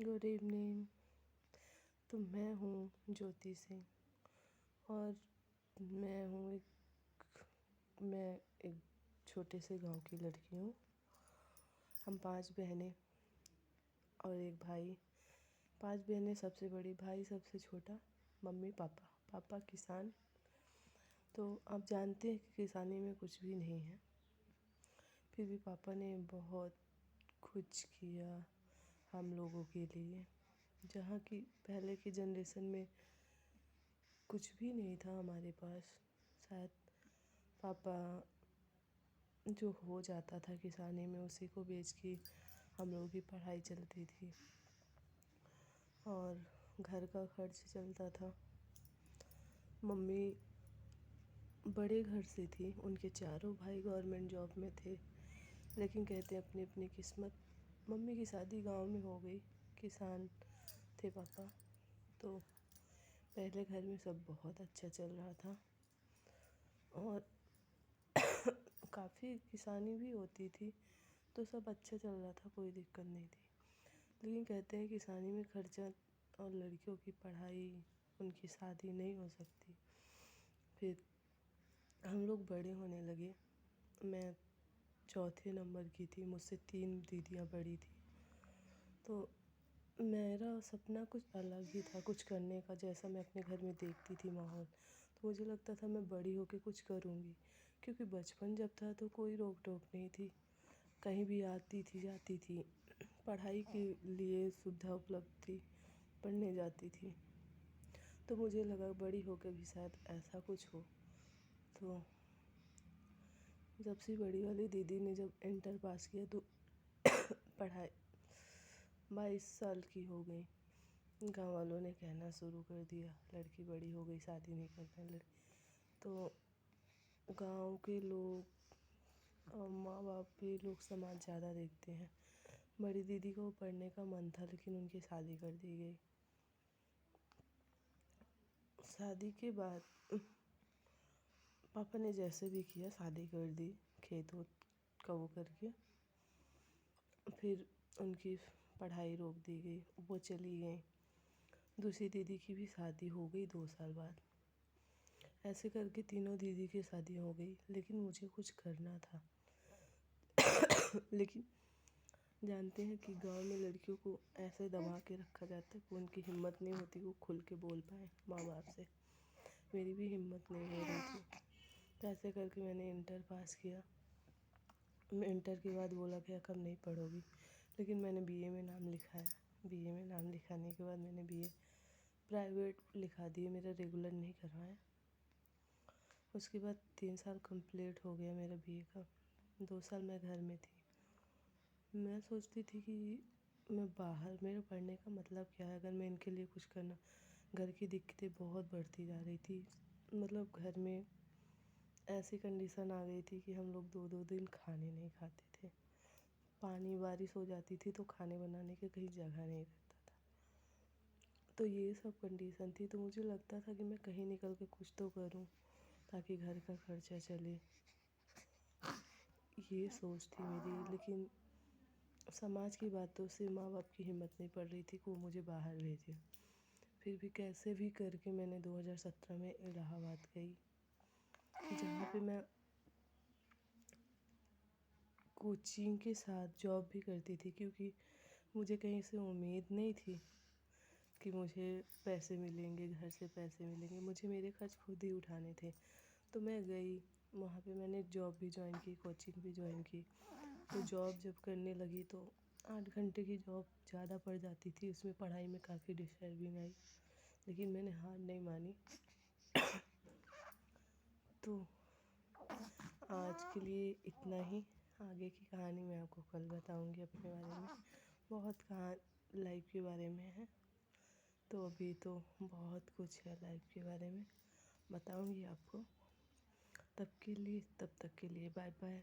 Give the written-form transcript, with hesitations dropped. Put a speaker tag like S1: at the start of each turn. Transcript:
S1: Good evening. तो मैं हूँ ज्योति सिंह और मैं एक छोटे से गांव की लड़की हूँ। हम 5 बहनें और एक भाई। 5 बहनें सबसे बड़ी, भाई सबसे छोटा, मम्मी पापा। पापा किसान। तो आप जानते हैं कि किसानी में कुछ भी नहीं है, फिर भी पापा ने बहुत कुछ किया हम लोगों के लिए। जहाँ की पहले की जनरेशन में कुछ भी नहीं था हमारे पास। शायद पापा जो हो जाता था किसानी में उसी को बेच के हम लोगों की पढ़ाई चलती थी और घर का खर्च चलता था। मम्मी बड़े घर से थी, उनके चारों भाई गवर्नमेंट जॉब में थे, लेकिन कहते हैं अपनी अपनी किस्मत। मम्मी की शादी गांव में हो गई, किसान थे पापा। तो पहले घर में सब बहुत अच्छा चल रहा था और काफ़ी किसानी भी होती थी, तो सब अच्छा चल रहा था, कोई दिक्कत नहीं थी। लेकिन कहते हैं किसानी में खर्चा और लड़कियों की पढ़ाई, उनकी शादी नहीं हो सकती। फिर हम लोग बड़े होने लगे। मैं चौथे नंबर की थी, मुझसे 3 दीदियाँ बड़ी थी। तो मेरा सपना कुछ अलग ही था, कुछ करने का। जैसा मैं अपने घर में देखती थी माहौल, तो मुझे लगता था मैं बड़ी होकर कुछ करूँगी, क्योंकि बचपन जब था तो कोई रोक टोक नहीं थी, कहीं भी आती थी जाती थी। पढ़ाई के लिए सुविधा उपलब्ध थी, पढ़ने जाती थी। तो मुझे लगा बड़ी होकर भी शायद ऐसा कुछ हो। तो जब से बड़ी वाली दीदी ने जब इंटर पास किया तो पढ़ाई 22 साल की हो गई, गाँव वालों ने कहना शुरू कर दिया लड़की बड़ी हो गई, शादी नहीं करना लड़की। तो गांव के लोग और माँ बाप भी लोग समाज ज़्यादा देखते हैं। बड़ी दीदी को पढ़ने का मन था, लेकिन उनकी शादी कर दी गई। शादी के बाद पापा ने जैसे भी किया शादी कर दी, खेत वोत का वो करके। फिर उनकी पढ़ाई रोक दी गई, वो चली गई। दूसरी दीदी की भी शादी हो गई 2 साल बाद। ऐसे करके तीनों दीदी की शादी हो गई, लेकिन मुझे कुछ करना था। लेकिन जानते हैं कि गांव में लड़कियों को ऐसे दबा के रखा जाता है कि उनकी हिम्मत नहीं होती वो खुल के बोल पाए माँ बाप से। मेरी भी हिम्मत नहीं हो रही थी, तो ऐसे करके मैंने इंटर पास किया। मैं इंटर के बाद बोला कि कब नहीं पढ़ोगी, लेकिन मैंने बीए में नाम लिखाया। बीए में नाम लिखाने के बाद मैंने बीए प्राइवेट लिखा दिए, मेरा रेगुलर नहीं करवाया। उसके बाद 3 साल कंप्लीट हो गया मेरा बीए का। 2 साल मैं घर में थी। मैं सोचती थी कि मैं बाहर, मेरे पढ़ने का मतलब क्या है अगर मैं इनके लिए कुछ करना। घर की दिक्कतें बहुत बढ़ती जा रही थी। मतलब घर में ऐसी कंडीशन आ गई थी कि हम लोग 2-2 दिन खाने नहीं खाते थे। पानी, बारिश हो जाती थी तो खाने बनाने की कहीं जगह नहीं रहता था। तो ये सब कंडीशन थी, तो मुझे लगता था कि मैं कहीं निकल के कुछ तो करूं ताकि घर का खर्चा चले। ये सोच थी मेरी, लेकिन समाज की बातों से माँ बाप की हिम्मत नहीं पड़ रही थी कि वो मुझे बाहर भेजे। फिर भी कैसे भी करके मैंने 2017 में इलाहाबाद गई, जहाँ पे मैं कोचिंग के साथ जॉब भी करती थी, क्योंकि मुझे कहीं से उम्मीद नहीं थी कि मुझे पैसे मिलेंगे, घर से पैसे मिलेंगे। मुझे मेरे खर्च खुद ही उठाने थे। तो मैं गई, वहाँ पे मैंने जॉब भी ज्वाइन की, कोचिंग भी ज्वाइन की। तो जॉब जब करने लगी तो 8 घंटे की जॉब ज़्यादा पड़ जाती थी, उसमें पढ़ाई में काफ़ी डिस्टर्बिंग आई, लेकिन मैंने हार नहीं मानी। तो आज के लिए इतना ही। आगे की कहानी मैं आपको कल बताऊंगी अपने बारे में। बहुत लाइफ के बारे में है, तो अभी तो बहुत कुछ है लाइफ के बारे में, बताऊंगी आपको। तब तक के लिए बाय बाय।